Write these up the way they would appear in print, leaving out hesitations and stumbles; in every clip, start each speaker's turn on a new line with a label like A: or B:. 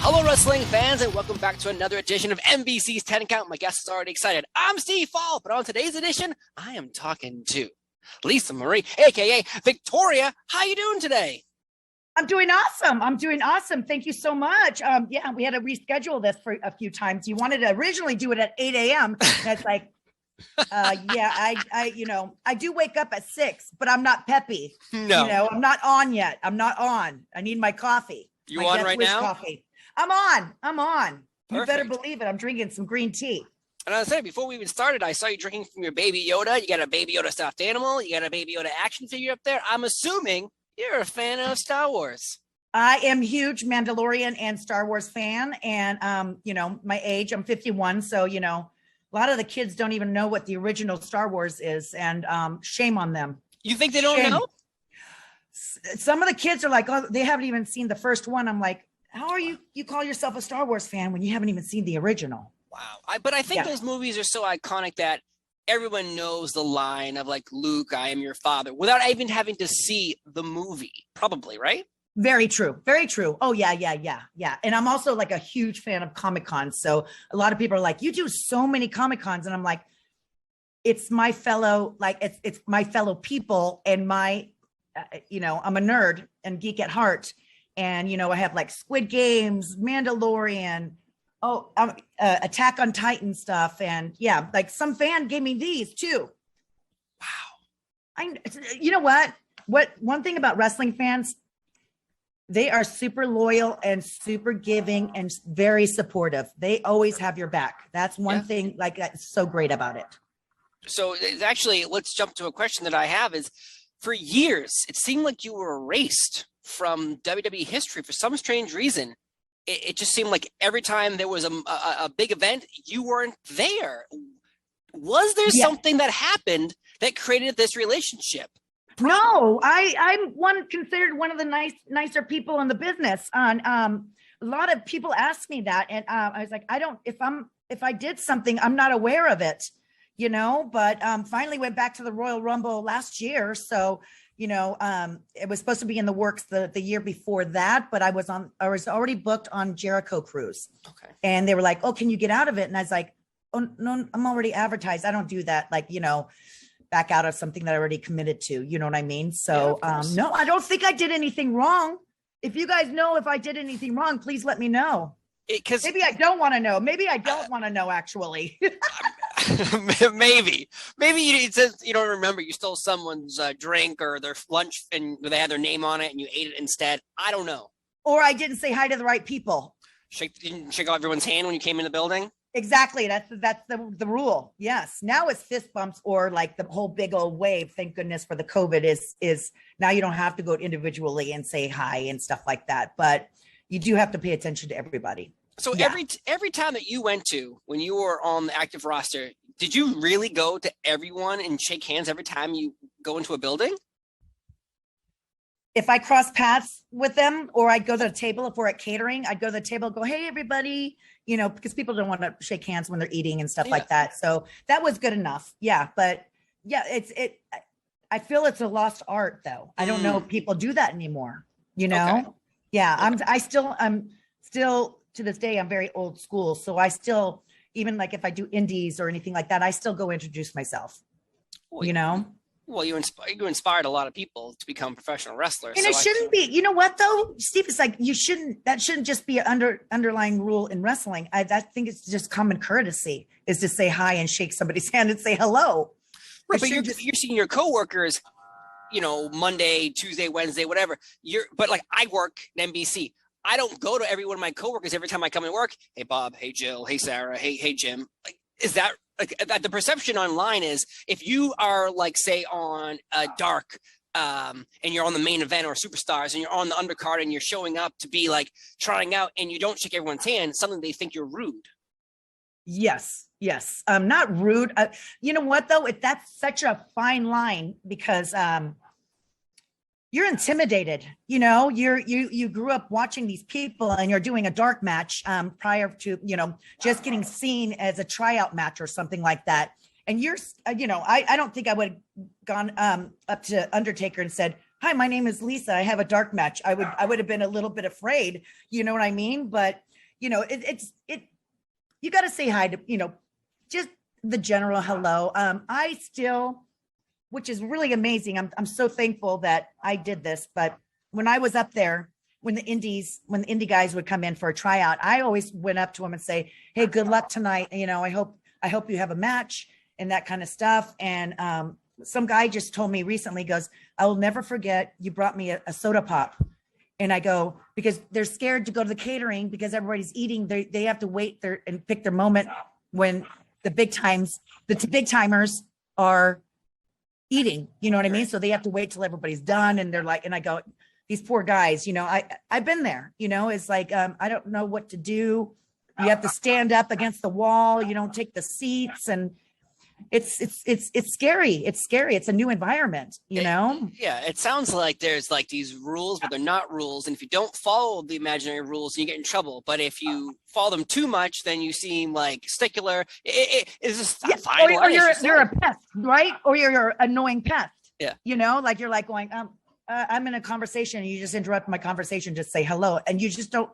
A: Hello, wrestling fans, and welcome back to another edition of NBC's 10 Count. My guest is already excited. I'm Steve Fall, but on today's edition, I am talking to Lisa Marie, a.k.a. Victoria. How you doing today?
B: I'm doing awesome. Thank you so much. We had to reschedule this for a few times. You wanted to originally do it at 8 a.m. And it's like, I do wake up at 6, but I'm not peppy.
A: No.
B: I'm not on yet. I'm not on. I need my coffee.
A: You
B: my
A: on right now?
B: Coffee. I'm on.
A: Perfect.
B: You better believe it. I'm drinking some green tea.
A: And I was saying, before we even started, I saw you drinking from your Baby Yoda. You got a Baby Yoda stuffed animal. You got a Baby Yoda action figure up there. I'm assuming you're a fan of Star Wars.
B: I am a huge Mandalorian and Star Wars fan. And, my age, I'm 51. So, a lot of the kids don't even know what the original Star Wars is. And shame on them.
A: You think they don't know?
B: Some of the kids are like, oh, they haven't even seen the first one. I'm like, how are you call yourself a Star Wars fan when you haven't even seen the original?
A: Wow. But I think those movies are so iconic that everyone knows the line of like, Luke, I am your father, without even having to see the movie, probably, right?
B: Very true. Oh, yeah. And I'm also like a huge fan of Comic-Con. So a lot of people are like, you do so many Comic-Cons. And I'm like, it's my fellow, it's my fellow people and my, I'm a nerd and geek at heart. And, I have like Squid Games, Mandalorian, Attack on Titan stuff. And yeah, like some fan gave me these too. Wow. You know what? One thing about wrestling fans, they are super loyal and super giving and very supportive. They always have your back. That's one thing like that's so great about it.
A: So actually, let's jump to a question that I have is, for years, it seemed like you were erased from WWE history for some strange reason. It just seemed like every time there was a big event, you weren't there. Was there something that happened that created this relationship?
B: No, I'm considered one of the nicer people in the business. A lot of people ask me that, and I was like, if I did something, I'm not aware of it, But finally went back to the Royal Rumble last year, so it was supposed to be in the works the year before that, but I was already booked on Jericho Cruise.
A: Okay. And
B: they were like, oh, can you get out of it? And I was like, oh, no, I'm already advertised. I don't do that. Back out of something that I already committed to, you know what I mean? So, no, I don't think I did anything wrong. If you guys know if I did anything wrong, please let me know. Maybe I don't want to know. Maybe I don't want to know, actually.
A: Maybe it says you don't remember you stole someone's drink or their lunch and they had their name on it and you ate it instead. I don't know.
B: Or I didn't say hi to the right people.
A: Didn't shake out everyone's hand when you came in the building.
B: Exactly. That's the rule. Yes. Now it's fist bumps or like the whole big old wave. Thank goodness for the COVID is now you don't have to go individually and say hi and stuff like that. But you do have to pay attention to everybody.
A: So every time that you went to when you were on the active roster, did you really go to everyone and shake hands every time you go into a building?
B: If I cross paths with them or I'd go to the table, if we're at catering, I'd go to the table and go, hey, everybody, because people don't want to shake hands when they're eating and stuff like that. So that was good enough. Yeah. But yeah, I feel it's a lost art though. I don't know if people do that anymore, Okay. Yeah. Okay. I'm still to this day, I'm very old school. So I still, even like if I do indies or anything like that, I still go introduce myself,
A: Well, you inspired a lot of people to become professional wrestlers.
B: And it shouldn't be, you know what though, Steve, it's like, that shouldn't just be an underlying rule in wrestling. I think it's just common courtesy is to say hi and shake somebody's hand and say hello.
A: Right, but you're seeing your coworkers, Monday, Tuesday, Wednesday, whatever. But like I work at NBC. I don't go to every one of my coworkers every time I come to work. Hey, Bob. Hey, Jill. Hey, Sarah. Hey, Jim. Like, is that like the perception online is if you are like, say on Dark and you're on the main event or Superstars and you're on the undercard and you're showing up to be like trying out and you don't shake everyone's hand, suddenly they think you're rude.
B: Yes. Not rude. You know what though? That's such a fine line because you're intimidated, you grew up watching these people and you're doing a dark match prior to, just getting seen as a tryout match or something like that. And you're, I don't think I would have gone up to Undertaker and said, hi, my name is Lisa. I have a dark match. I would have been a little bit afraid, you know what I mean? But you got to say hi to, just the general hello. I still, which is really amazing. I'm so thankful that I did this, but when I was up there, when the indie guys would come in for a tryout, I always went up to them and say, hey, good luck tonight. I hope you have a match and that kind of stuff. And some guy just told me recently, goes, I will never forget, you brought me a soda pop. And I go, because they're scared to go to the catering because everybody's eating. They have to wait there and pick their moment when the big timers are eating, you know what I mean? So they have to wait till everybody's done. And they're like, and I go, these poor guys, I've been there, it's like, I don't know what to do. You have to stand up against the wall. You don't take the seats, and it's scary. It's scary. It's a new environment,
A: Yeah. It sounds like there's like these rules, but they're not rules. And if you don't follow the imaginary rules, you get in trouble. But if you follow them too much, then you seem like stickler. It's just a fine line,
B: you're a pest, right? Or you're an annoying pest.
A: Yeah.
B: Like you're like going, I'm in a conversation and you just interrupt my conversation, just say hello. And you just don't,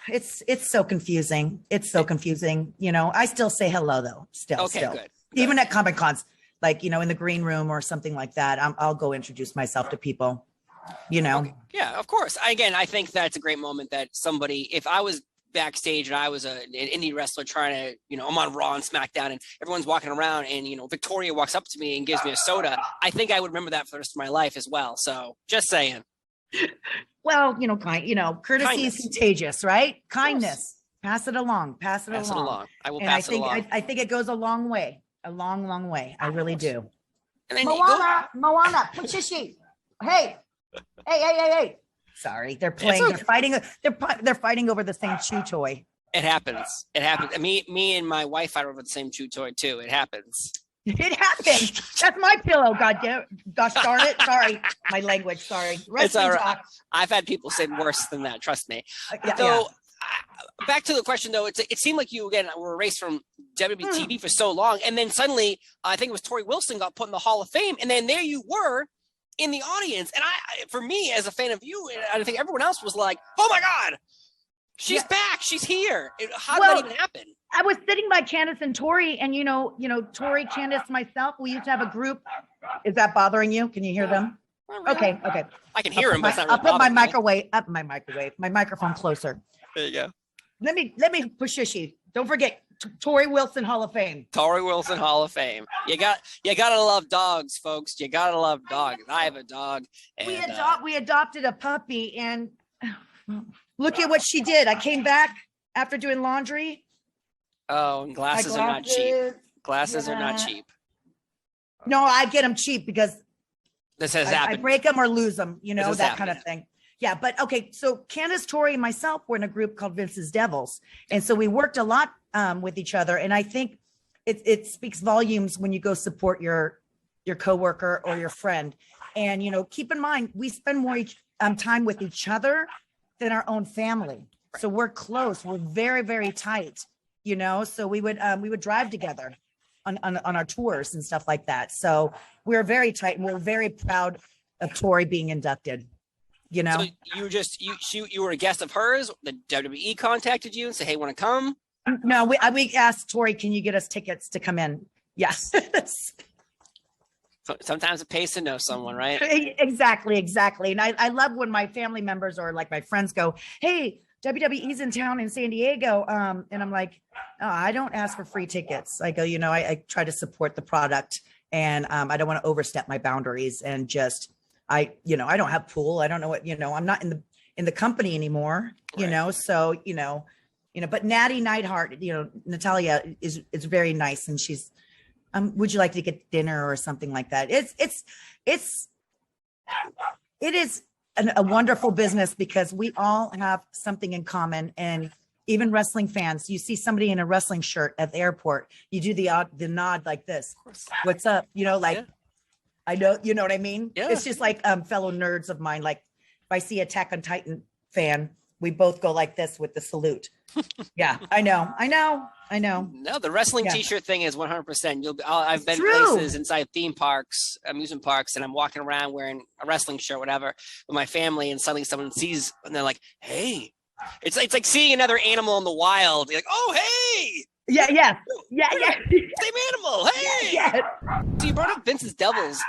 B: it's so confusing. It's so confusing. I still say hello though. Still.
A: Good.
B: Even at Comic Cons, like, in the green room or something like that, I'll go introduce myself to people,
A: Okay. Yeah, of course. I think that's a great moment that somebody, if I was backstage and I was an indie wrestler trying to, I'm on Raw and SmackDown and everyone's walking around and, Victoria walks up to me and gives me a soda, I think I would remember that for the rest of my life as well. So just saying.
B: Well, courtesy is contagious, right? Kindness. Pass it along. Pass it along.
A: I will pass it along.
B: I think it goes a long way. A long, long way. I really do.
A: And then
B: Moana, Pushishi. Hey. Sorry, they're playing.
A: Okay.
B: They're fighting. They're fighting over the same chew toy.
A: It happens. Me and my wife fight over the same chew toy too. It happens.
B: It happened. That's my pillow. Gosh darn it. Sorry, my language. Sorry.
A: It's all right. I've had people say worse than that. Trust me. Back to the question though. It seemed like you again were erased from WWE TV for so long, and then suddenly I think it was Tori Wilson got put in the Hall of Fame, and then there you were in the audience. And for me as a fan of you, and I think everyone else was like, "Oh my God, she's back! She's here!" How did that even happen?
B: I was sitting by Candace and Tori, and Tori, Candace, myself. We used to have a group. Is that bothering you? Can you hear them? Okay.
A: I can hear him, but
B: I'll put my microphone closer.
A: There you go.
B: Let me push you. Don't forget Tori Wilson Hall of Fame.
A: Tori Wilson Hall of Fame. You gotta love dogs, folks. You gotta love dogs. I have a dog. And,
B: we adopted a puppy, and look at what she did. I came back after doing laundry.
A: Oh, and glasses are not cheap. Glasses are not cheap.
B: No, I get them cheap because
A: this has happened.
B: I break them or lose them, that kind of thing. Yeah, but okay. So Candace, Tori, and myself were in a group called Vince's Devils. And so we worked a lot with each other. And I think it speaks volumes when you go support your coworker or your friend. And, keep in mind, we spend more time with each other than our own family. So we're close. We're very, very tight, so we would drive together on our tours and stuff like that. So we're very tight, and we're very proud of Tori being inducted. So you were a guest of hers. The WWE contacted you and said, "Hey, want to come?" No, we asked Tori, "Can you get us tickets to come in?" Yes.
A: Sometimes it pays to know someone, right?
B: Exactly. And I love when my family members or like my friends go, "Hey, WWE's in town in San Diego," and I'm like, "Oh, I don't ask for free tickets." I go, I try to support the product, and I don't want to overstep my boundaries and just. I don't have pool. I don't know what, I'm not in the company anymore, so, but Natty Neidhart, Natalia is very nice. And she's, would you like to get dinner or something like that? It is a wonderful business because we all have something in common. And even wrestling fans, you see somebody in a wrestling shirt at the airport, you do the nod like this. What's up?
A: Yeah.
B: I know, you know what I mean?
A: Yeah.
B: It's just like fellow nerds of mine. Like if I see Attack on Titan fan, we both go like this with the salute. Yeah, I know.
A: No, the wrestling t-shirt thing is 100%. I've been places inside theme parks, amusement parks, and I'm walking around wearing a wrestling shirt, whatever, with my family, and suddenly someone sees, and they're like, "Hey, It's like seeing another animal in the wild. You're like, oh, hey.
B: Yeah.
A: Same animal. Hey.
B: Yeah.
A: So you brought up Vince's Devils.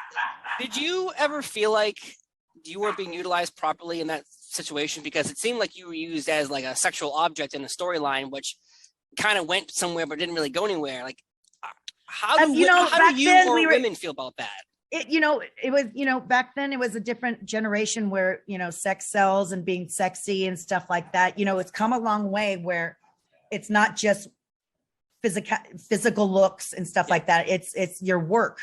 A: Did you ever feel like you weren't being utilized properly in that situation? Because it seemed like you were used as like a sexual object in a storyline, which kind of went somewhere but didn't really go anywhere. Like, how do you or women feel about that?
B: It was, back then it was a different generation where, sex sells and being sexy and stuff like that. It's come a long way where it's not just physical looks and stuff like that. It's your work.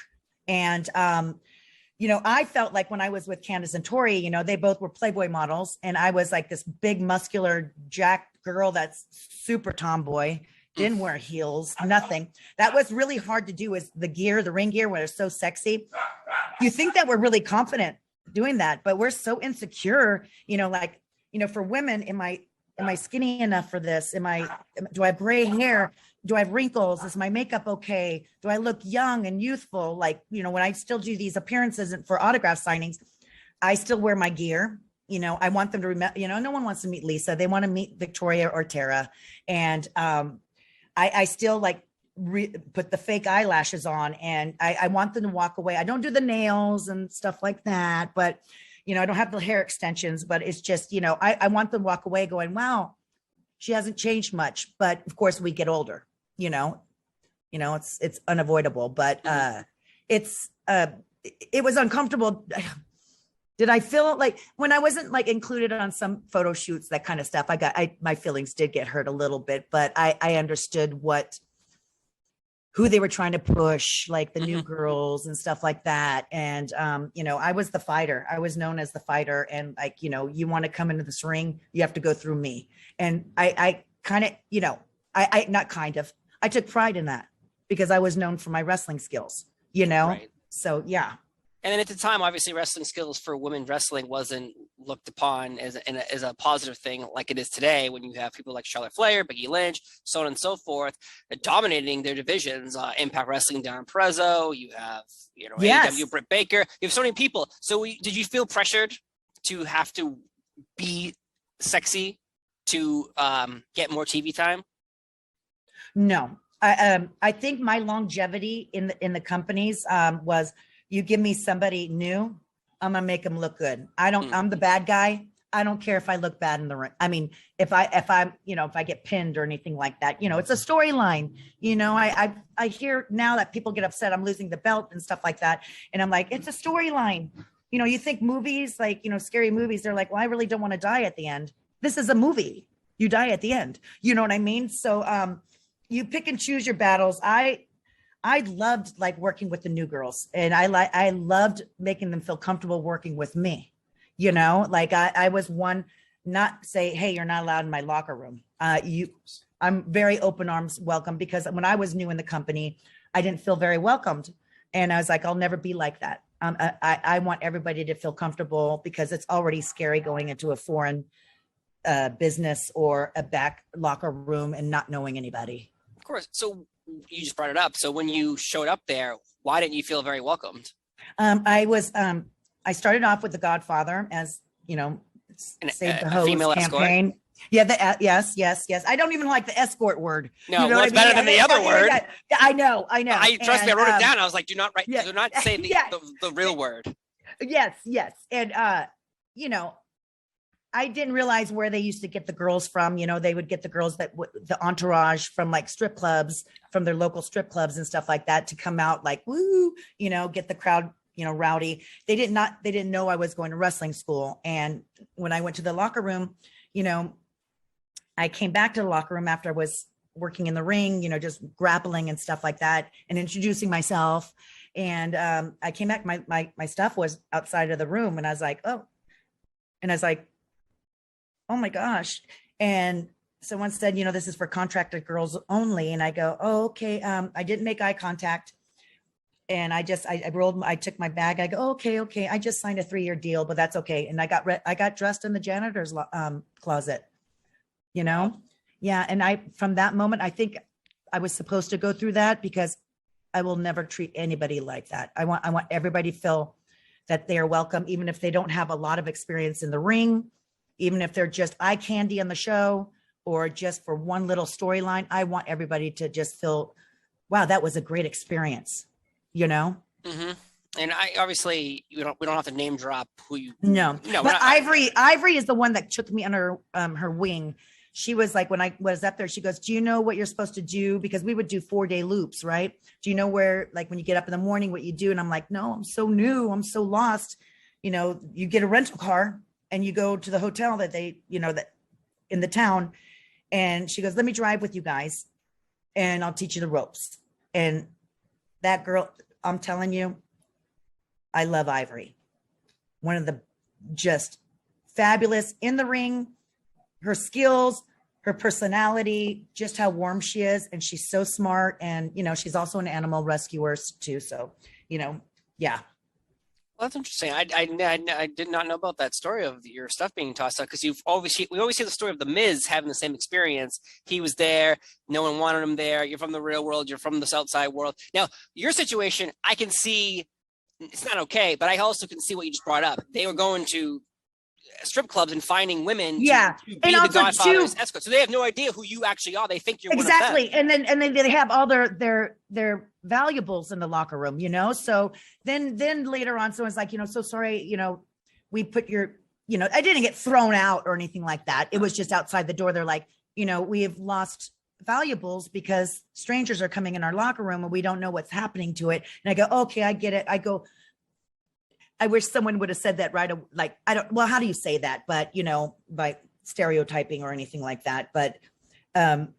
B: And, I felt like when I was with Candace and Tori, they both were Playboy models. And I was like this big muscular jacked girl that's super tomboy, didn't wear heels, nothing. That was really hard to do, is the ring gear, where it's so sexy. You think that we're really confident doing that, but we're so insecure, for women, am I skinny enough for this? Do I have gray hair? Do I have wrinkles? Is my makeup okay? Do I look young and youthful? Like, when I still do these appearances for autograph signings, I still wear my gear. I want them to remember, no one wants to meet Lisa. They want to meet Victoria or Tara. And I still put the fake eyelashes on, and I want them to walk away. I don't do the nails and stuff like that, but I don't have the hair extensions, but it's just, I want them to walk away going, wow, she hasn't changed much. But of course we get older, it's unavoidable, but it was uncomfortable. Did I feel like when I wasn't included on some photo shoots, that kind of stuff, my feelings did get hurt a little bit, but I understood who they were trying to push, like the new girls and stuff like that. And, I was the fighter. I was known as the fighter. And you want to come into this ring, you have to go through me. And I kind of, I took pride in that because I was known for my wrestling skills, Right. So, yeah.
A: And then at the time, obviously, wrestling skills for women wrestling wasn't looked upon as a positive thing like it is today, when you have people like Charlotte Flair, Becky Lynch, so on and so forth, dominating their divisions. Impact Wrestling, Darren Perezzo. You have, AEW, Britt Baker. You have so many people. So did you feel pressured to have to be sexy to get more TV time?
B: No, I think my longevity in the companies was, you give me somebody new, I'm gonna make them look good. I'm the bad guy. I don't care if I look bad in the ring. I mean, if I get pinned or anything like that, it's a storyline. I hear now that people get upset I'm losing the belt and stuff like that. And I'm like, it's a storyline. You think movies, scary movies, they're like, well, I really don't want to die at the end. This is a movie. You die at the end. You know what I mean? So you pick and choose your battles. I loved working with the new girls, and I loved making them feel comfortable working with me. I was one, not say, hey, you're not allowed in my locker room. I'm very open arms welcome, because when I was new in the company, I didn't feel very welcomed. And I was like, I'll never be like that. I want everybody to feel comfortable, because it's already scary going into a foreign business or a back locker room and not knowing anybody.
A: Of course. So you just brought it up. So when you showed up there, why didn't you feel very welcomed?
B: I started off with The Godfather, as Save the Hose campaign. Escort. Yeah, yes. I don't even like the escort word.
A: No, it's better than the other word.
B: I know.
A: Trust me, I wrote it down. I was like, do not say the real word.
B: Yes. And I didn't realize where they used to get the girls from. They would get the girls the entourage from strip clubs, from their local strip clubs and stuff like that, to come out woo, get the crowd, rowdy. They didn't know I was going to wrestling school. And when I went to the locker room, I came back to the locker room after I was working in the ring, just grappling and stuff like that, and introducing myself. And I came back, my stuff was outside of the room, and I was like, oh my gosh. And someone said, this is for contracted girls only. And I go, oh, okay. I didn't make eye contact. And I took my bag. I go, okay. I just signed a 3-year deal, but that's okay. And I got dressed in the janitor's closet, Yeah. And from that moment, I think I was supposed to go through that, because I will never treat anybody like that. I want everybody to feel that they are welcome, even if they don't have a lot of experience in the ring. even if they're just eye candy on the show or just for one little storyline. I want everybody to just feel, wow, that was a great experience, you know?
A: Mm-hmm. And I obviously we don't have to name drop who you.
B: No, but Ivory is the one that took me under her wing. She was like, when I was up there, she goes, do you know what you're supposed to do? Because we would do 4-day loops, right? Do you know where, like when you get up in the morning, what you do? And I'm like, no, I'm so new. I'm so lost. You know, you get a rental car and you go to the hotel that they, you know, that in the town. And she goes, let me drive with you guys and I'll teach you the ropes. And that girl, I'm telling you, I love Ivory. One of the just fabulous in the ring, her skills, her personality, just how warm she is. And she's so smart. And, you know, she's also an animal rescuer too. So, you know, yeah.
A: Well, that's interesting. I did not know about that story of your stuff being tossed out because we always hear the story of the Miz having the same experience. He was there, no one wanted him there. You're from the real world, you're from the outside world. Now, your situation, I can see it's not okay, but I also can see what you just brought up. They were going to strip clubs and finding women to be and the Godfather's escort. So they have no idea who you actually are. They think you're
B: exactly. One of them. And then they have all their valuables in the locker room, you know? So then later on, someone's like, you know, so sorry, you know, we put your, you know, I didn't get thrown out or anything like that. It was just outside the door. They're like, you know, we have lost valuables because strangers are coming in our locker room and we don't know what's happening to it. And I go, okay, I get it. I go, I wish someone would have said that right. Like, well, how do you say that? But, you know, by stereotyping or anything like that. But I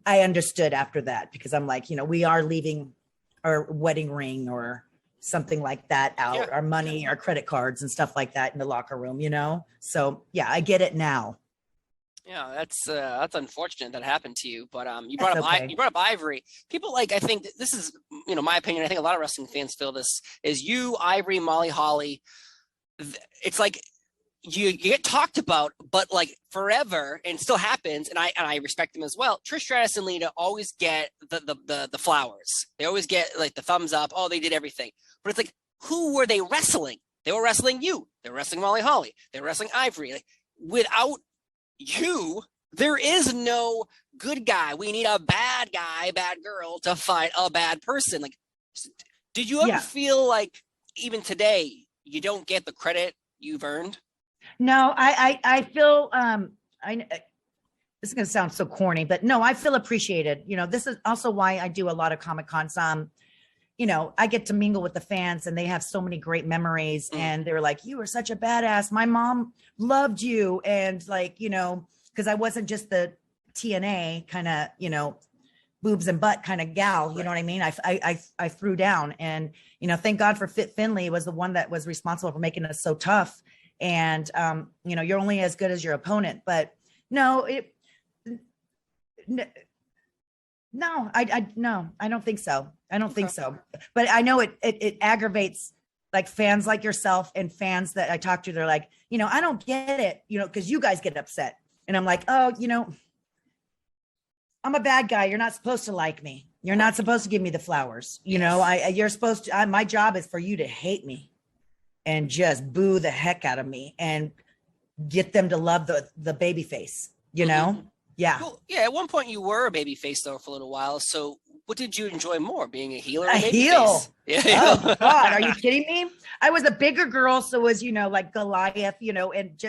B: understood after that because I'm like, you know, we are leaving our wedding ring or something like that out, our money, our credit cards and stuff like that in the locker room, you know? So yeah, I get it now.
A: Yeah, that's unfortunate that happened to you. But you brought up Ivory. People like, I think this is, you know, my opinion. I think a lot of wrestling fans feel this is you, Ivory, Molly Holly. It's like you get talked about, but like forever, and still happens. And I respect them as well. Trish Stratus and Lita always get the flowers. They always get like the thumbs up. Oh, they did everything. But it's like, who were they wrestling? They were wrestling you. They were wrestling Molly Holly. They were wrestling Ivory. Like, without you, there is no good guy. We need a bad guy, bad girl to fight a bad person. Like, did you ever feel like even today you don't get the credit you've earned?
B: No, I feel this is going to sound so corny, but no, I feel appreciated. You know, this is also why I do a lot of Comic Cons. You know, I get to mingle with the fans and they have so many great memories and they're like, you were such a badass. My mom loved you. And like, you know, because I wasn't just the TNA kind of, you know, boobs and butt kind of gal, you know what I mean? I threw down and, you know, thank God for Fit Finley was the one that was responsible for making us so tough. And, you know, you're only as good as your opponent, but no, no, I don't think so. I don't think so. But I know it aggravates like fans like yourself and fans that I talk to. They're like, you know, I don't get it, you know, because you guys get upset. And I'm like, oh, you know, I'm a bad guy. You're not supposed to like me. You're not supposed to give me the flowers. You know, you're supposed to, my job is for you to hate me and just boo the heck out of me and get them to love the baby face, you know? Yeah.
A: Well, yeah. At one point you were a baby face though for a little while. So what did you enjoy more, being a heel or a baby
B: heel?
A: Face? Yeah.
B: Oh God, are you kidding me? I was a bigger girl. So it was, you know, like Goliath, you know, and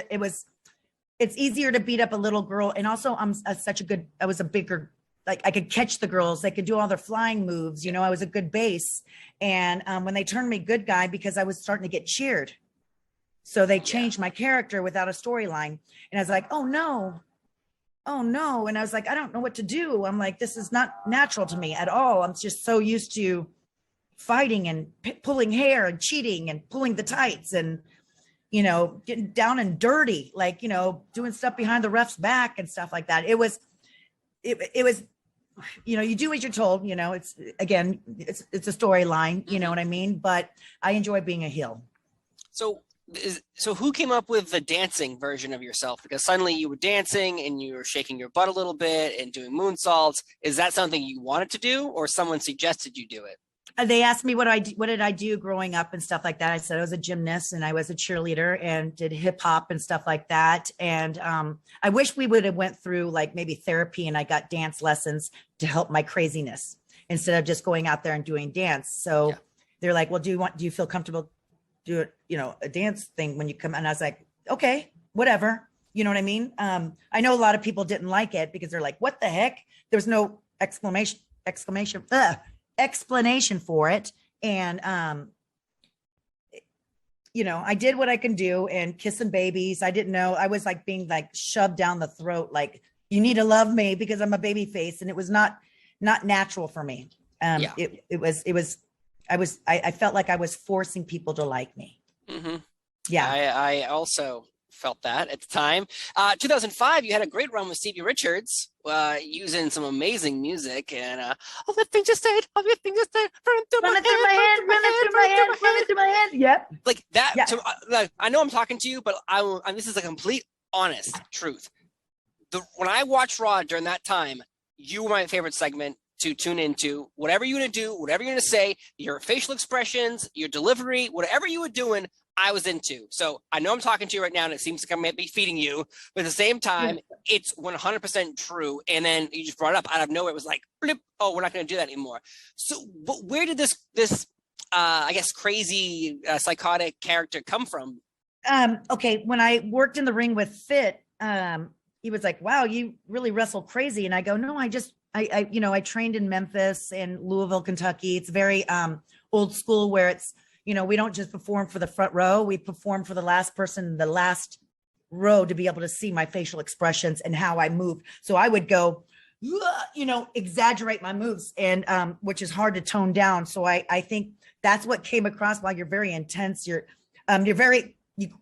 B: it's easier to beat up a little girl. And also I was a bigger, like I could catch the girls. They could do all their flying moves. You know, I was a good base. And when they turned me good guy, because I was starting to get cheered. So they changed my character without a storyline. And I was like, oh no. And I was like, I don't know what to do. I'm like, this is not natural to me at all. I'm just so used to fighting and pulling hair and cheating and pulling the tights and, you know, getting down and dirty, like, you know, doing stuff behind the ref's back and stuff like that. It was, you know, you do what you're told, you know, it's a storyline, you know what I mean? But I enjoy being a heel.
A: So who came up with the dancing version of yourself? Because suddenly you were dancing and you were shaking your butt a little bit and doing moonsaults. Is that something you wanted to do or someone suggested you do it?
B: They asked me what did I do growing up and stuff like that. I said I was a gymnast and I was a cheerleader and did hip hop and stuff like that. And I wish we would have went through like maybe therapy and I got dance lessons to help my craziness instead of just going out there and doing dance. So they're like, well, do you feel comfortable doing, a dance thing when you come? And I was like, okay, whatever. You know what I mean? I know a lot of people didn't like it because they're like, what the heck? There was no explanation for it. And, I did what I can do and kissing babies. I didn't know. I was like being like shoved down the throat. Like, you need to love me because I'm a baby face. And it was not natural for me. I felt like I was forcing people to like me.
A: Mm-hmm.
B: Yeah.
A: I also felt that at the time. 2005, you had a great run with Stevie Richards, using some amazing music and all the things you said, running through my head.
B: Yep.
A: Like that. Yeah. So, I know I'm talking to you, but this is a complete honest truth. When I watched Raw during that time, you were my favorite segment to tune into. Whatever you're going to do, whatever you're going to say, your facial expressions, your delivery, whatever you were doing, I was into. So I know I'm talking to you right now and it seems like I might be feeding you, but at the same time, it's 100% true. And then you just brought it up out of nowhere. It was like, blip, oh, we're not going to do that anymore. So where did this I guess, crazy, psychotic character come from?
B: Okay. When I worked in the ring with Fit, he was like, wow, you really wrestle crazy. And I go, no, I trained in Memphis and Louisville, Kentucky. It's very old school where it's, we don't just perform for the front row. We perform for the last person in the last row to be able to see my facial expressions and how I move. So I would go, exaggerate my moves and which is hard to tone down. So I think that's what came across. While you're very intense, you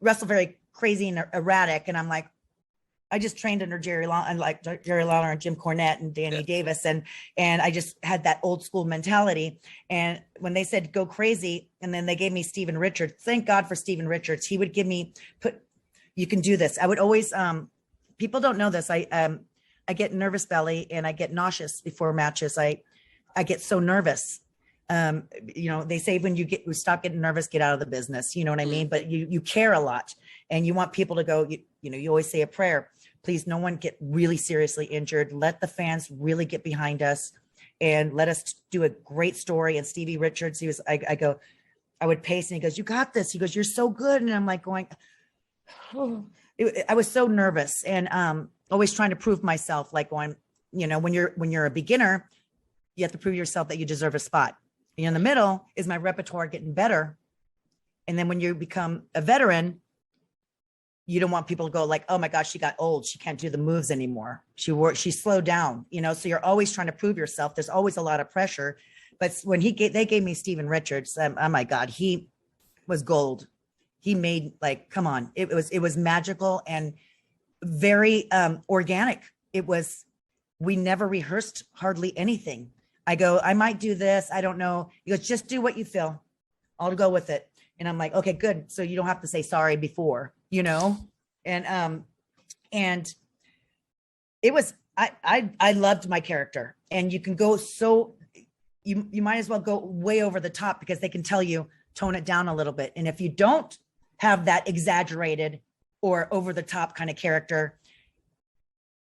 B: wrestle very crazy and erratic. And I'm like, I just trained under Jerry Lawler and Jim Cornette and Danny Davis. And I just had that old school mentality. And when they said, go crazy, and then they gave me Steven Richards, thank God for Steven Richards. He would give me, you can do this. I would always, people don't know this. I get nervous belly and I get nauseous before matches. I get so nervous. They say when you stop getting nervous, get out of the business, you know what I mean? But you care a lot and you want people to go, you always say a prayer. Please, no one get really seriously injured. Let the fans really get behind us and let us do a great story. And Stevie Richards, I would pace and he goes, you got this. He goes, you're so good. And I'm like going, I was so nervous and always trying to prove myself, like going, when you're a beginner, you have to prove yourself that you deserve a spot. And in the middle is my repertoire getting better. And then when you become a veteran, you don't want people to go like, oh my gosh, she got old. She can't do the moves anymore. She slowed down, so you're always trying to prove yourself. There's always a lot of pressure. But when they gave me Steven Richards, oh my God, he was gold. He made come on. It was magical and very organic. We never rehearsed hardly anything. I go, I might do this. I don't know. He goes, just do what you feel. I'll go with it. And I'm like, okay, good. So you don't have to say sorry before, and it was, I loved my character and you can go you might as well go way over the top because they can tell you, tone it down a little bit. And if you don't have that exaggerated or over the top kind of character,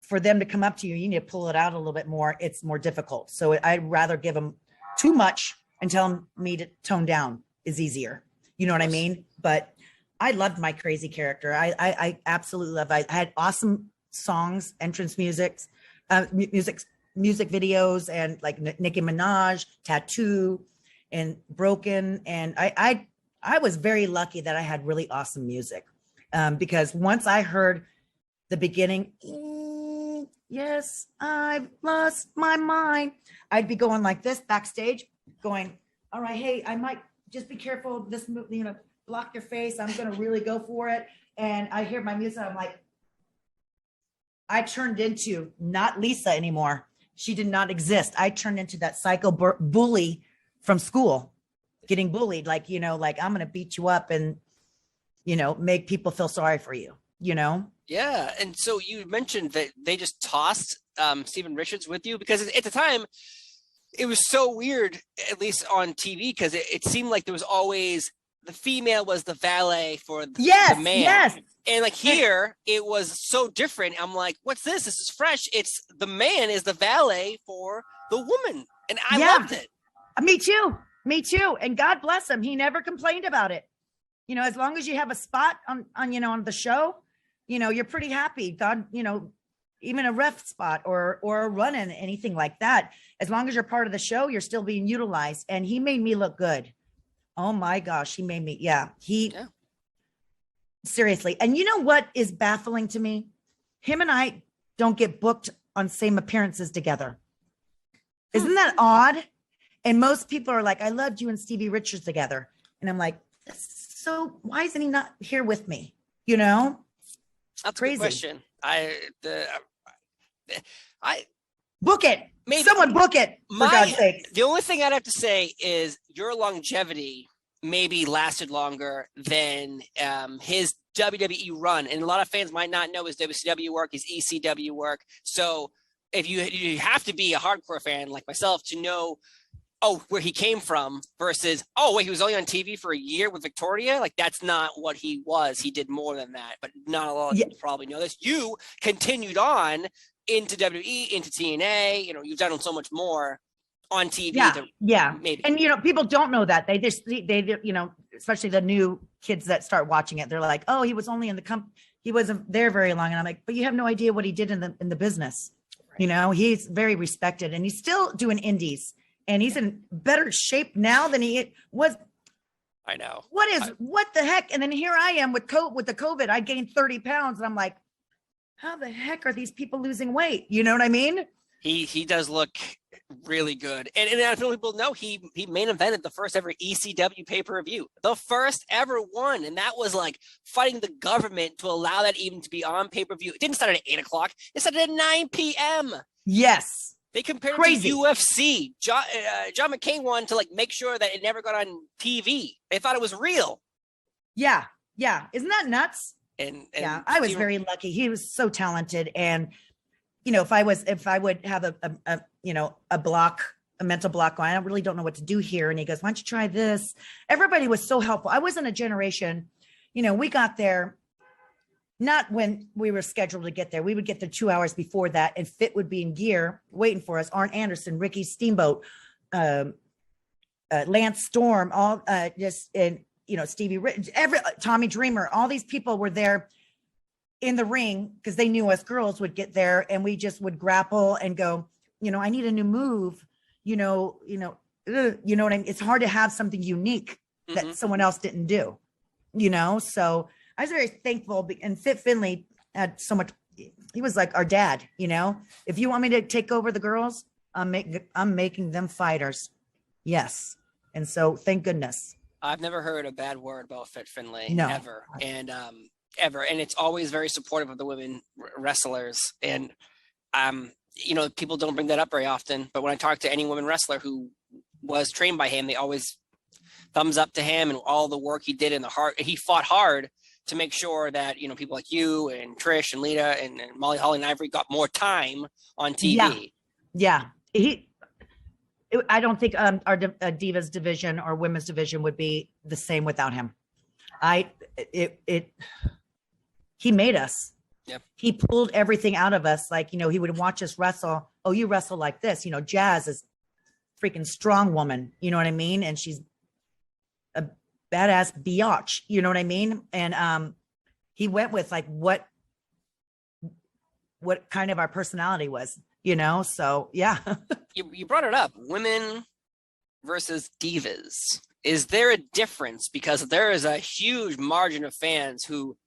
B: for them to come up to you, you need to pull it out a little bit more. It's more difficult. So I'd rather give them too much and tell me to tone down is easier. You know what I mean? But I loved my crazy character. I absolutely love it. I had awesome songs, entrance music videos, and like Nicki Minaj, Tattoo, and Broken. And I was very lucky that I had really awesome music because once I heard the beginning, yes, I've lost my mind, I'd be going like this backstage, going, all right, hey, I might just be careful. This move, block your face. I'm going to really go for it. And I hear my music. I'm like, I turned into not Lisa anymore. She did not exist. I turned into that psycho bully from school, getting bullied. Like, like I'm going to beat you up and, make people feel sorry for you,
A: Yeah. And so you mentioned that they just tossed Steven Richards with you because at the time, it was so weird, at least on TV, because it seemed like there was always the female was the valet for the man.
B: Yes.
A: And like here, it was so different. I'm like, what's this? This is fresh. It's the man is the valet for the woman. And I loved it.
B: Me too. Me too. And God bless him. He never complained about it. You know, as long as you have a spot on you know, on the show, you know, you're pretty happy. God, you know, even a ref spot or a run-in, anything like that. As long as you're part of the show, you're still being utilized. And he made me look good. Oh my gosh. He made me. Yeah. Seriously. And you know what is baffling to me? Him and I don't get booked on same appearances together. Isn't that odd? And most people are like, I loved you and Stevie Richards together. And I'm like, so why isn't he not here with me? You know?
A: That's
B: crazy.
A: A good question. I
B: book it. Maybe someone book it, for God's sake.
A: The only thing I'd have to say is your longevity maybe lasted longer than his WWE run. And a lot of fans might not know his WCW work, his ECW work. So if you have to be a hardcore fan like myself to know, where he came from versus, wait, he was only on TV for a year with Victoria. Like, that's not what he was. He did more than that, but not a lot of people probably know this. You continued on into WWE, into TNA, you know, you've done so much more on TV.
B: Maybe. And, you know, people don't know that. They you know, especially the new kids that start watching it, they're like, oh, he was only in the he wasn't there very long. And I'm like, but you have no idea what he did in the business. Right. You know, he's very respected and he's still doing indies. And he's in better shape now than he was.
A: I know.
B: What the heck? And then here I am with the COVID. I gained 30 pounds. And I'm like, how the heck are these people losing weight? You know what I mean?
A: He does look really good. And I feel people know he main evented the first ever ECW pay-per-view. The first ever one. And that was like fighting the government to allow that even to be on pay-per-view. It didn't start at 8 o'clock. It started at 9 p.m.
B: Yes.
A: They compared it to UFC. John McCain wanted to like make sure that it never got on TV. They thought it was real.
B: Yeah. Isn't that nuts?
A: And
B: I was very lucky. He was so talented. And, you know, if I would have a mental block going, I really don't know what to do here. And he goes, why don't you try this? Everybody was so helpful. I was in a generation, you know, we got there. Not when we were scheduled to get there. We would get there 2 hours before that, and Fit would be in gear waiting for us. Arn Anderson, Ricky Steamboat, Lance Storm, all and you know, Stevie Rich, Tommy Dreamer, all these people were there in the ring because they knew us girls would get there, and we just would grapple and go, you know, I need a new move, you know what I mean? It's hard to have something unique that someone else didn't do, you know, so. I was very thankful, and Fit Finley had so much. He was like our dad, you know. If you want me to take over the girls, I'm making them fighters. Yes, and so thank goodness.
A: I've never heard a bad word about Fit Finley ever, and it's always very supportive of the women wrestlers. And you know, people don't bring that up very often, but when I talk to any women wrestler who was trained by him, they always thumbs up to him and all the work he did in the heart. He fought hard to make sure that, you know, people like you and Trish and Lita and Molly Holly and Ivory got more time on TV.
B: Yeah. I don't think our Divas division or women's division would be the same without him. He made us.
A: Yep.
B: He pulled everything out of us. Like, you know, he would watch us wrestle. Oh, you wrestle like this. You know, Jazz is freaking strong woman. You know what I mean? And she's a badass biatch, you know what I mean? And he went with like what kind of our personality was, you know? So yeah.
A: You brought it up, women versus divas. Is there a difference? Because there is a huge margin of fans who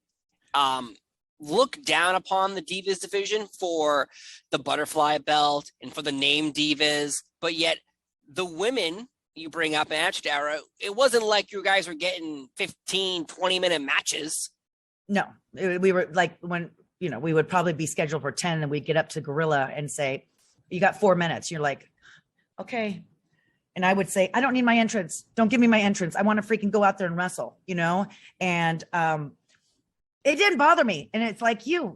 A: look down upon the divas division for the butterfly belt and for the name divas, but yet the women you bring up in Attitude Era, it wasn't like you guys were getting 15, 20-minute matches.
B: No, we were like when, you know, we would probably be scheduled for 10 and we'd get up to Gorilla and say, you got 4 minutes. You're like, okay. And I would say, I don't need my entrance. Don't give me my entrance. I want to freaking go out there and wrestle, you know? And it didn't bother me. And it's like you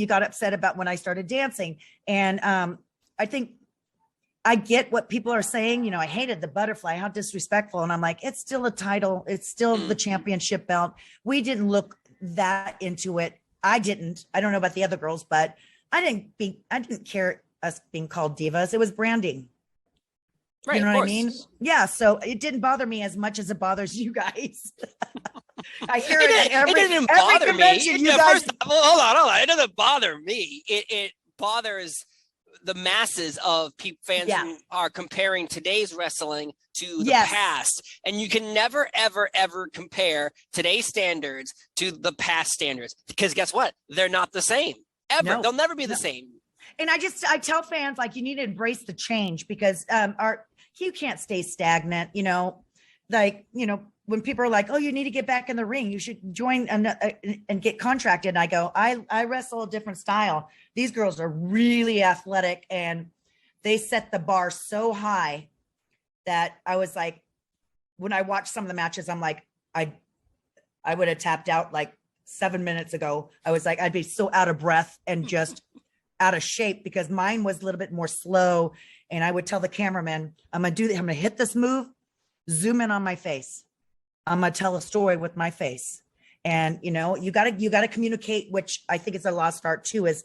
B: got upset about when I started dancing. And I think I get what people are saying. I hated the butterfly, how disrespectful. And I'm like, it's still a title. It's still the championship belt. We didn't look that into it. I didn't. I don't know about the other girls, but I didn't care us being called divas. It was branding.
A: Right,
B: you know
A: of
B: what
A: course.
B: I mean? Yeah. So it didn't bother me as much as it bothers you guys. I hear it
A: didn't bother
B: convention.
A: me.
B: You guys,
A: Hold on. It doesn't bother me. It bothers the masses of fans who are comparing today's wrestling to the past. And you can never, ever, ever compare today's standards to the past standards, because guess what? They're not the same ever. No. They'll never be the same.
B: And I tell fans, like, you need to embrace the change, because you can't stay stagnant, when people are like, oh, you need to get back in the ring, you should join and get contracted. And I go, I wrestle a different style. These girls are really athletic, and they set the bar so high that I was like, when I watched some of the matches, I'm like, I would have tapped out like 7 minutes ago. I was like, I'd be so out of breath and just out of shape, because mine was a little bit more slow. And I would tell the cameraman, I'm going to hit this move, zoom in on my face. I'm going to tell a story with my face. And, you got to communicate, which I think is a lost art too, is,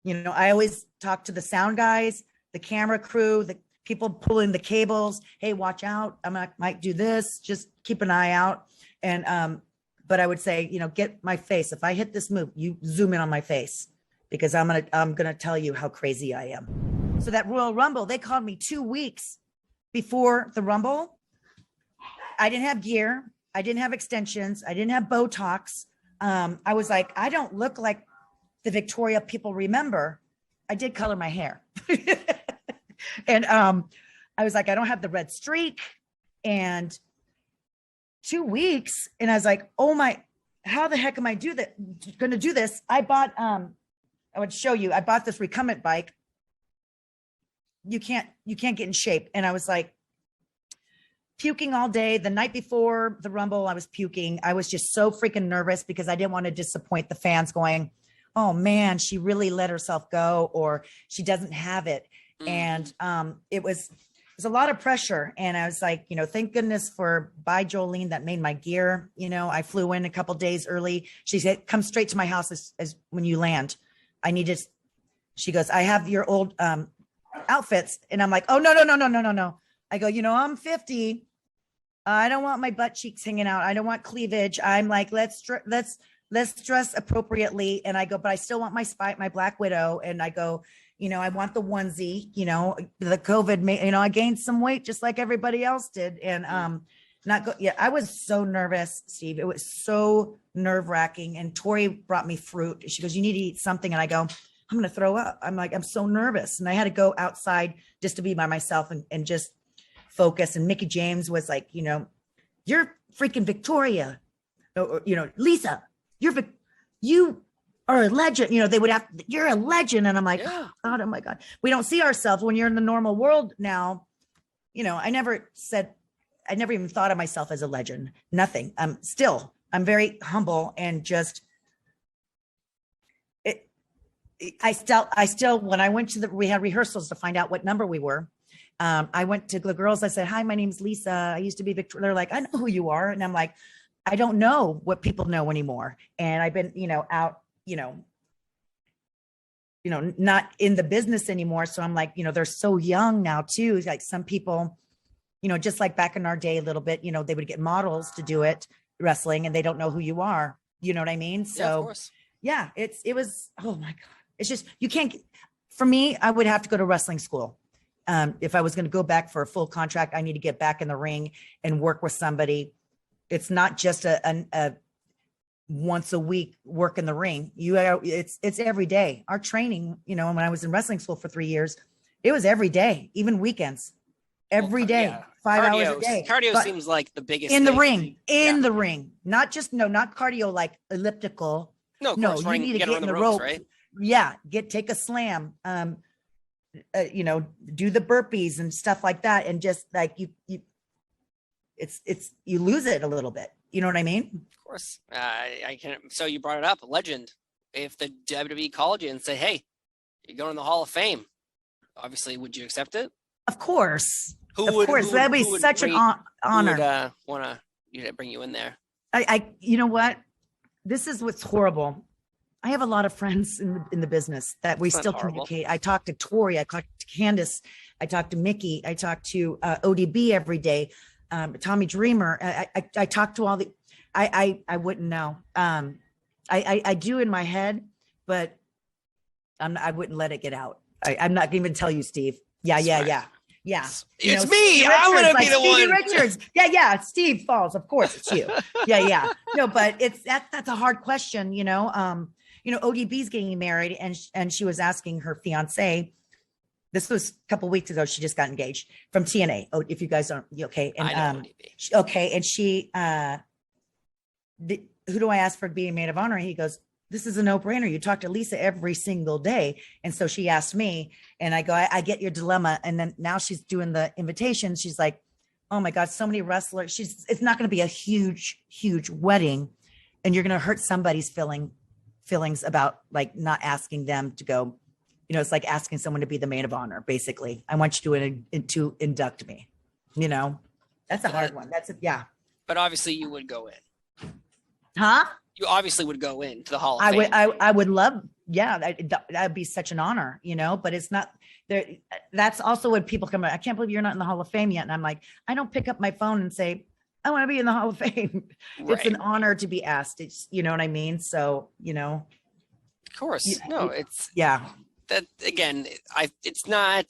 B: I always talk to the sound guys, the camera crew, the people pulling the cables. Hey, watch out. Might do this. Just keep an eye out. And, but I would say, get my face. If I hit this move, you zoom in on my face, because I'm going to tell you how crazy I am. So that Royal Rumble, they called me 2 weeks before the Rumble. I didn't have gear. I didn't have extensions. I didn't have Botox. I was like, I don't look like the Victoria people remember. I did color my hair. And I was like, I don't have the red streak. And 2 weeks. And I was like, oh my, how the heck am I going to do this? I bought, I would show you, I bought this recumbent bike. You can't get in shape. And I was like, puking all day. The night before the Rumble, I was puking. I was just so freaking nervous, because I didn't want to disappoint the fans going, oh man, she really let herself go, or she doesn't have it. And it was a lot of pressure. And I was like, thank goodness for Jolene that made my gear. I flew in a couple days early. She said, come straight to my house as when you land. She goes, I have your old outfits. And I'm like, oh, no. I go, I'm 50. I don't want my butt cheeks hanging out. I don't want cleavage. I'm like, let's dress appropriately. And I go, but I still want my Black Widow. And I go, I want the onesie, the COVID, I gained some weight just like everybody else did. And I was so nervous, Steve. It was so nerve wracking. And Tori brought me fruit. She goes, you need to eat something. And I go, I'm going to throw up. I'm like, I'm so nervous. And I had to go outside just to be by myself and just focus. And Mickey James was like, you're freaking Victoria, or, Lisa, you are a legend. They would have, you're a legend. And I'm like, oh my God, we don't see ourselves when you're in the normal world now. I never even thought of myself as a legend. Nothing. I'm very humble, and just, I still, when I went to we had rehearsals to find out what number we were. I went to the girls. I said, hi, my name's Lisa. I used to be Victoria. They're like, I know who you are. And I'm like, I don't know what people know anymore. And I've been, out, not in the business anymore. So I'm like, they're so young now too. Like some people, just like back in our day a little bit, they would get models to do it, wrestling, and they don't know who you are. You know what I mean? So
A: yeah, of course.
B: Yeah, it was, oh my God. It's just, you can't, for me, I would have to go to wrestling school. If I was going to go back for a full contract, I need to get back in the ring and work with somebody. It's not just a once a week work in the ring. It's every day. Our training, when I was in wrestling school for 3 years, it was every day, even weekends, every day, yeah. 5 hours a day.
A: Cardio seems like the biggest
B: in the ring, the ring, not cardio, like elliptical. No, you need to get in the ropes, right? Yeah. Take a slam, do the burpees and stuff like that. And just like you lose it a little bit. You know what I mean?
A: Of course. I can. So you brought it up, a legend. If the WWE called you and said, hey, you're going in the Hall of Fame, obviously, would you accept it?
B: Of course.
A: Who
B: That'd be such an honor.
A: Who would want to bring you in there?
B: You know what? This is what's horrible. I have a lot of friends in the business that we still communicate. I talk to Tori, I talk to Candace, I talk to Mickey, I talk to ODB every day, Tommy Dreamer. I talk to all the. I wouldn't know. I do in my head, but I wouldn't let it get out. I'm not going to even tell you, Steve. Yeah.
A: It's me. I'm going to be the
B: Stevie
A: one.
B: Richards. Yeah. Steve Falls. Of course it's you. Yeah. No, but that's a hard question. ODB's getting married and she was asking her fiance. This was a couple of weeks ago. She just got engaged from TNA. Oh, if you guys aren't okay. And,
A: I know ODB.
B: Okay. And she, who do I ask for being maid of honor? And he goes, this is a no-brainer. You talk to Lisa every single day. And so she asked me and I go, I get your dilemma. And then now she's doing the invitation. She's like, oh my God, so many wrestlers. It's not going to be a huge wedding. And you're going to hurt somebody's feelings about like not asking them to go, it's like asking someone to be the maid of honor. Basically, I want you to induct me, that's a hard one. Yeah.
A: But obviously you would go in.
B: Huh?
A: You obviously would go into the Hall of Fame.
B: I would love, that'd be such an honor, but it's not there. That's also when people come, I can't believe you're not in the Hall of Fame yet. And I'm like, I don't pick up my phone and say, I want to be in the Hall of Fame. Right. It's an honor to be asked. It's, you know what I mean? So,
A: Of course. It's,
B: yeah.
A: That again, it's not,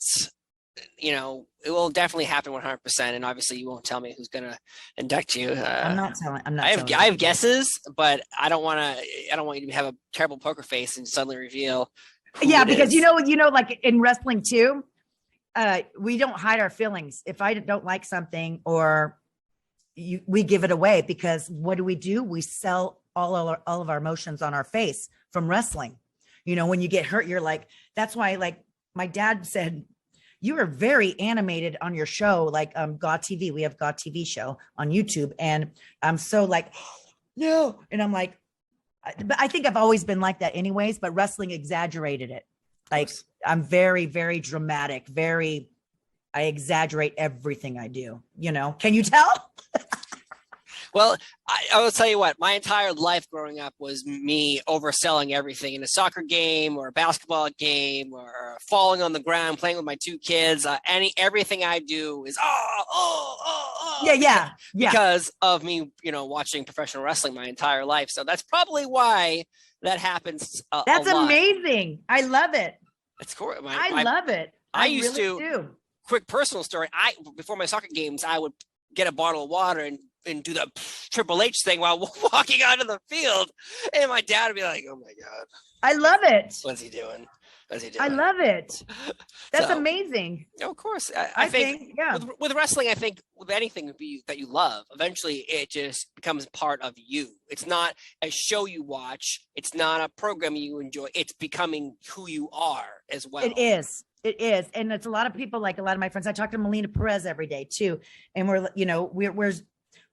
A: it will definitely happen 100%. And obviously you won't tell me who's going to induct you.
B: I'm not telling.
A: I have guesses, but I don't want you to have a terrible poker face and suddenly reveal.
B: Yeah. Because like in wrestling too, we don't hide our feelings. If I don't like something or we give it away, because what do? We sell all of our emotions on our face from wrestling. When you get hurt, you're like, that's why, like my dad said, you are very animated on your show, like God TV. We have God TV show on YouTube. And I'm so like, no. And I'm like, but I think I've always been like that anyways, but wrestling exaggerated it. Like I'm very, very dramatic, I exaggerate everything I do, can you tell?
A: Well, I will tell you what, my entire life growing up was me overselling everything in a soccer game or a basketball game or falling on the ground, playing with my two kids. Everything I do is,
B: Yeah.
A: Because of me, watching professional wrestling my entire life. So that's probably why that happens
B: That's
A: a lot.
B: Amazing. I love it.
A: It's cool.
B: I love it.
A: I used really to, quick personal story. Before my soccer games, I would get a bottle of water and do the Triple H thing while walking onto the field. And my dad would be like, oh my God.
B: I love it.
A: What's he doing?
B: I love it. That's amazing.
A: Of course. I think yeah. With wrestling, I think with anything that you love, eventually it just becomes part of you. It's not a show you watch. It's not a program you enjoy. It's becoming who you are as well.
B: It is. And it's a lot of people, like a lot of my friends. I talk to Melina Perez every day too. And we're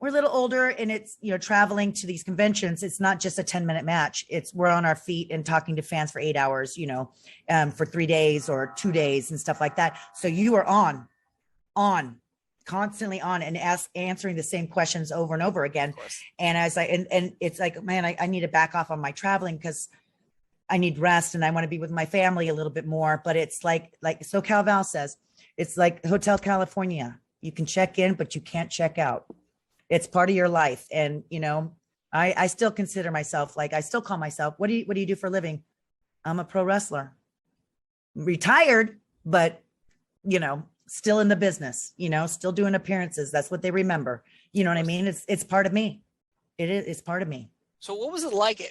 B: a little older and it's, traveling to these conventions. It's not just a 10-minute match. We're on our feet and talking to fans for 8 hours, for 3 days or 2 days and stuff like that. So you are constantly on and answering the same questions over and over again. And and it's like, man, I need to back off on my traveling because I need rest and I want to be with my family a little bit more. But it's like SoCal Val says, it's like Hotel California. You can check in, but you can't check out. It's part of your life. And, I still consider myself, I still call myself, what do you do for a living? I'm a pro wrestler, retired, but, still in the business, still doing appearances. That's what they remember. You know what I mean? It's part of me. It's part of me.
A: So what was it like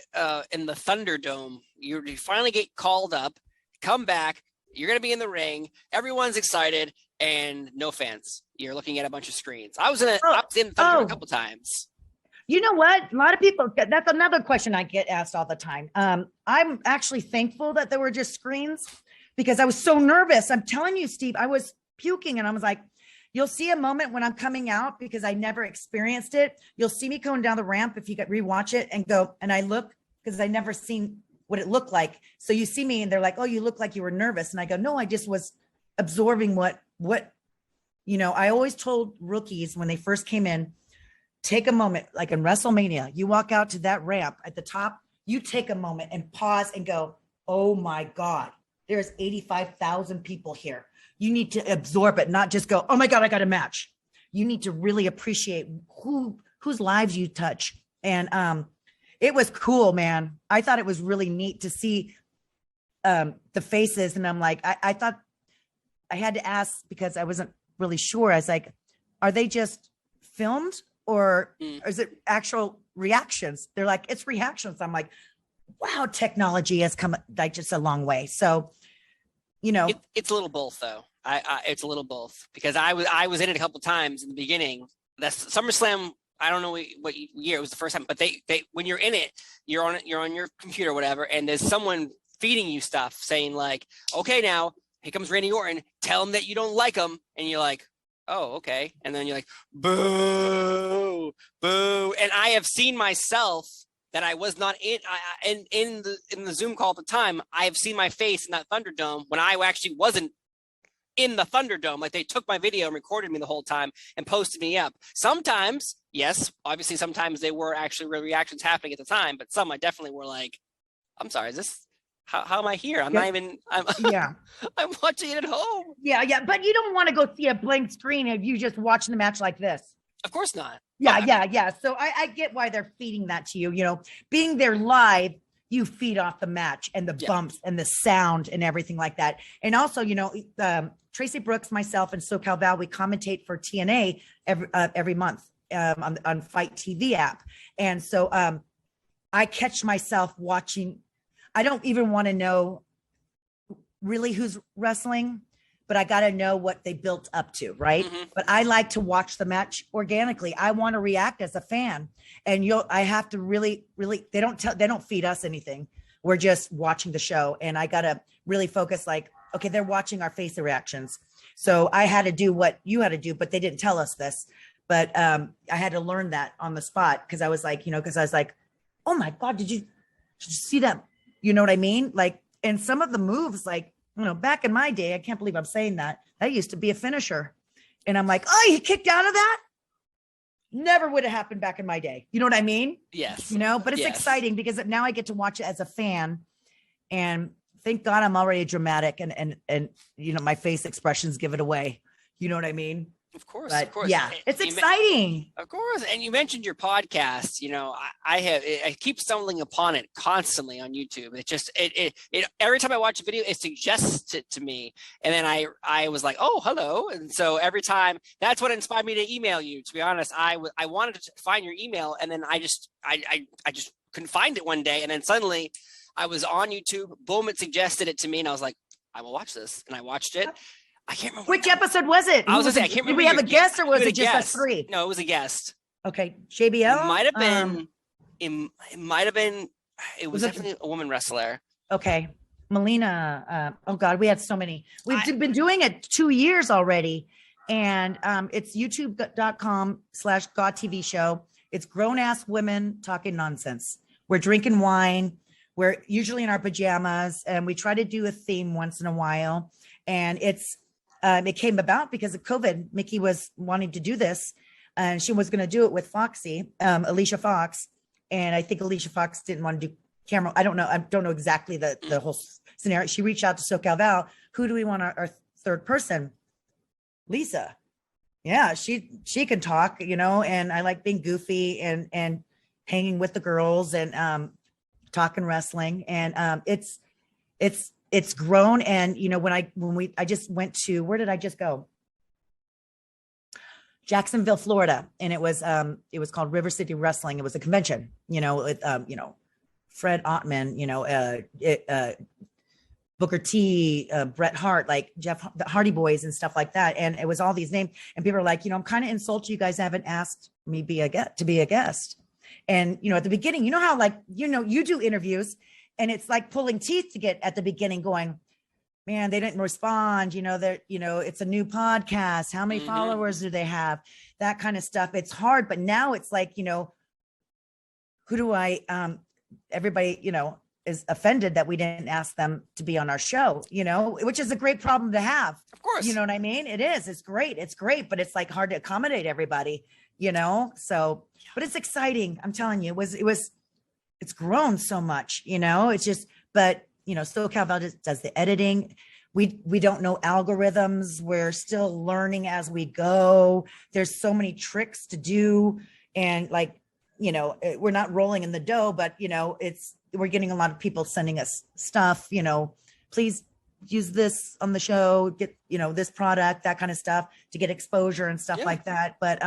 A: in the Thunderdome? You finally get called up, come back, you're going to be in the ring. Everyone's excited and no fans. You're looking at a bunch of screens. I was in Thunder a couple times.
B: You know what? A lot of people, that's another question I get asked all the time. I'm actually thankful that there were just screens because I was so nervous. I'm telling you, Steve, I was puking and I was like, you'll see a moment when I'm coming out because I never experienced it. You'll see me going down the ramp if you could rewatch it and go, and I look because I never seen what it looked like. So you see me and they're like, oh, you look like you were nervous. And I go, no, I just was absorbing what I always told rookies when they first came in, take a moment, like in WrestleMania, you walk out to that ramp at the top, you take a moment and pause and go, oh my God, there's 85,000 people here. You need to absorb it, not just go, oh my God, I got a match. You need to really appreciate whose lives you touch. And it was cool, man. I thought it was really neat to see the faces. And I'm like, I thought I had to ask because I wasn't really sure. I was like, are they just filmed or is it actual reactions? They're like, it's reactions. I'm like, wow, technology has come like just a long way. So,
A: it's a little both though. It's a little both because I was in it a couple of times in the beginning. That's SummerSlam. I don't know what year it was the first time, but they when you're in it, you're on your computer or whatever, and there's someone feeding you stuff saying like, okay, now here comes Randy Orton. Tell him that you don't like him, and you're like, oh, okay, and then you're like, boo, boo, and I have seen myself that I was not in the Zoom call at the time. I have seen my face in that Thunderdome when I actually wasn't in the Thunderdome. Like they took my video and recorded me the whole time and posted me up. Sometimes, yes, obviously sometimes they were actually real reactions happening at the time, but some I definitely were like, I'm sorry, is this how am I here? I'm not even I'm watching it at home.
B: Yeah. But you don't want to go see a blank screen if you just watching the match like this.
A: Of course not.
B: Yeah. So I get why they're feeding that to you. Being there live, you feed off the match and the bumps and the sound and everything like that. And also, Tracy Brooks, myself, and SoCal Val, we commentate for TNA every month on Fight TV app. And so I catch myself watching. I don't even want to know really who's wrestling, but I got to know what they built up to, right? Mm-hmm. But I like to watch the match organically. I want to react as a fan, and I have to really, they don't feed us anything. We're just watching the show, and I got to really focus. Like, okay, they're watching our face reactions, so I had to do what you had to do, but they didn't tell us this. But I had to learn that on the spot because I was like, oh my God, did you see that? You know what I mean? Like, and some of the moves, like, back in my day, I can't believe I'm saying that used to be a finisher. And I'm like, oh, he kicked out of that? Never would have happened back in my day. You know what I mean?
A: Yes.
B: But it's exciting because now I get to watch it as a fan. And thank God I'm already dramatic and my face expressions give it away. You know what I mean?
A: Of course.
B: Yeah, it's exciting.
A: Of course. And you mentioned your podcast. I keep stumbling upon it constantly on YouTube. It just, it every time I watch a video, it suggests it to me. And then I was like, oh, hello. And so every time, that's what inspired me to email you. To be honest, I wanted to find your email, and then I just couldn't find it one day. And then suddenly I was on YouTube, boom, it suggested it to me. And I was like, I will watch this. And I watched it. I can't remember
B: which episode was it.
A: I was gonna say, I can't remember.
B: Did we have a guest or was it just us three?
A: No, it was a guest.
B: Okay, JBL.
A: It might have been. It might have been. It was definitely a woman wrestler.
B: Okay, Melina. Oh God, we had so many. We've been doing it 2 years already, and it's youtube.com/GodTV show. It's grown ass women talking nonsense. We're drinking wine. We're usually in our pajamas, and we try to do a theme once in a while. And it came about because of COVID. Mickey was wanting to do this, and she was going to do it with Foxy, Alicia Fox. And I think Alicia Fox didn't want to do camera. I don't know exactly the whole scenario. She reached out to SoCal Val. Who do we want our third person? Lisa. Yeah, she can talk, and I like being goofy and hanging with the girls and talking wrestling. And it's grown. And, I just went to, where did I just go? Jacksonville, Florida. And it was called River City Wrestling. It was a convention, with, Fred Ottman, Booker T, Bret Hart, like the Hardy Boys and stuff like that. And it was all these names, and people are like, I'm kind of insulted you guys haven't asked me to be a guest. And, at the beginning, how, like, you do interviews, and it's like pulling teeth to get at the beginning going, man, they didn't respond. It's a new podcast. How many followers do they have? That kind of stuff. It's hard. But now it's like, who do I, everybody, is offended that we didn't ask them to be on our show, which is a great problem to have.
A: Of course.
B: You know what I mean? It is. It's great. It's great, but it's like hard to accommodate everybody, so, but it's exciting. I'm telling you, it's grown so much, it's just, but SoCal Val does the editing. We don't know algorithms. We're still learning as we go. There's so many tricks to do. And like, we're not rolling in the dough, but we're getting a lot of people sending us stuff, please use this on the show, get, this product, that kind of stuff to get exposure and stuff like that. But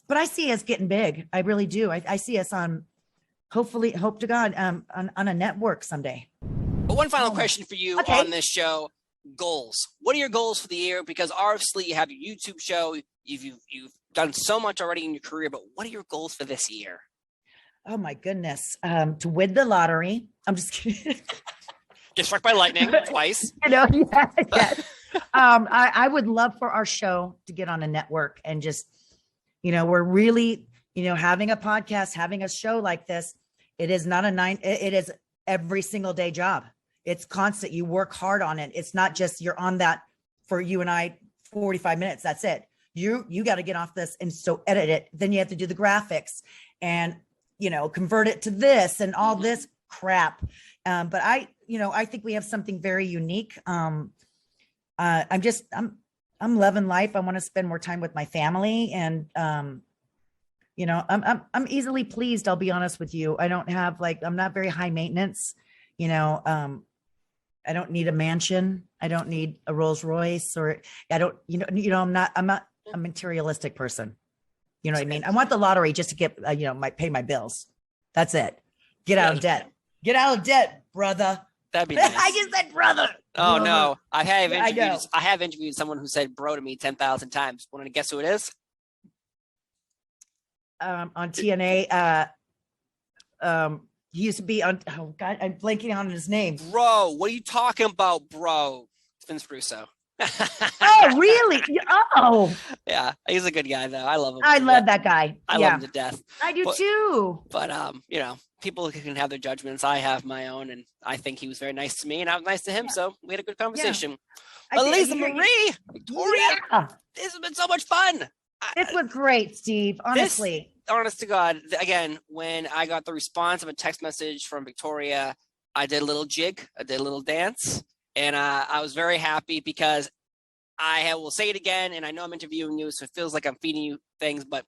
B: but I see us getting big. I really do. I see us on, hopefully, hope to God, on a network someday.
A: But one final question for you on this show, goals. What are your goals for the year? Because obviously you have your YouTube show, you've done so much already in your career, but what are your goals for this year?
B: Oh my goodness. To win the lottery. I'm just kidding.
A: Get struck by lightning twice.
B: Yes. I would love for our show to get on a network and just, we're really, having a podcast, having a show like this. It is not it is every single day job. It's constant. You work hard on it. It's not just you're on that for you and I 45 minutes. That's it. You got to get off this and so edit it. Then you have to do the graphics and, convert it to this and all this crap. But I think we have something very unique. I'm loving life. I want to spend more time with my family and, I'm easily pleased. I'll be honest with you. I don't have I'm not very high maintenance, I don't need a mansion. I don't need a Rolls Royce or I don't, I'm not a materialistic person. You know what I mean? I want the lottery just to get, pay my bills. That's it. Get out of debt. Get out of debt, brother.
A: That'd be nice.
B: I just said brother.
A: Oh no. I have interviewed someone who said bro to me 10,000 times. Want to guess who it is?
B: On TNA, he used to be on, oh God, I'm blanking on his name.
A: Bro, what are you talking about, bro? It's Vince Russo.
B: Oh, really? Oh.
A: Yeah, he's a good guy, though. I love him.
B: I love that guy.
A: I love him to death.
B: I do too.
A: But, people can have their judgments. I have my own, and I think he was very nice to me, and I was nice to him, so we had a good conversation. But Lisa Marie, Victoria, this has been so much fun.
B: This was great, Steve, honestly.
A: Honest to God, again, when I got the response of a text message from Victoria, I did a little jig, I did a little dance, and I was very happy because I will say it again, and I know I'm interviewing you, so it feels like I'm feeding you things, but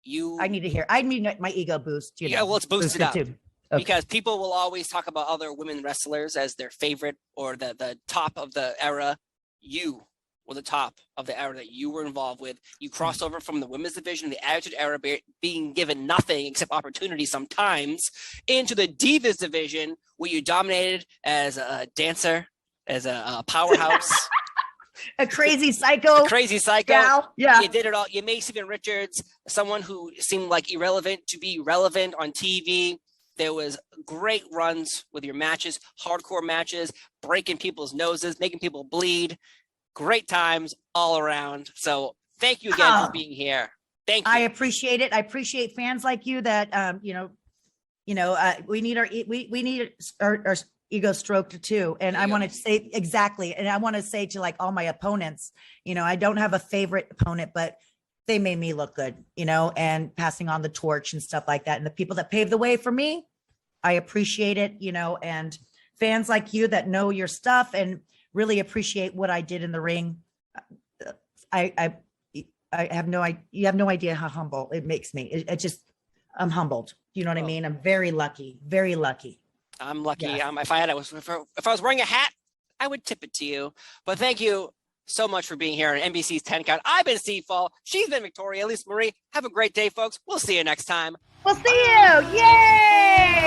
A: I need my ego boost. Yeah, well, let's boost it up.
B: Too.
A: Okay. Because people will always talk about other women wrestlers as their favorite or the top of the era. You were the top of the era that you were involved with. You crossed over from the women's division, the Attitude Era, being given nothing except opportunity sometimes, into the Divas division, where you dominated as a dancer, as a powerhouse.
B: A crazy psycho.
A: Gal. Yeah. You did it all. You made Steven Richards someone who seemed like irrelevant to be relevant on TV. There was great runs with your matches, hardcore matches, breaking people's noses, making people bleed. Great times all around. So thank you again for being here. Thank you.
B: I appreciate it. I appreciate fans like you that, we need our ego stroked too. And I want to say exactly. And I want to say to all my opponents, I don't have a favorite opponent, but they made me look good, and passing on the torch and stuff like that. And the people that paved the way for me, I appreciate it, and fans like you that know your stuff and really appreciate what I did in the ring. I have no idea. You have no idea how humble it makes me. I'm humbled. You know what I mean? I'm very lucky, very lucky.
A: I'm lucky.
B: Yeah.
A: If I was wearing a hat, I would tip it to you. But thank you so much for being here on NBC's 10 Count. I've been Steve Fall. She's been Victoria. Lisa Marie. Have a great day, folks. We'll see you next time.
B: We'll see you. Yay!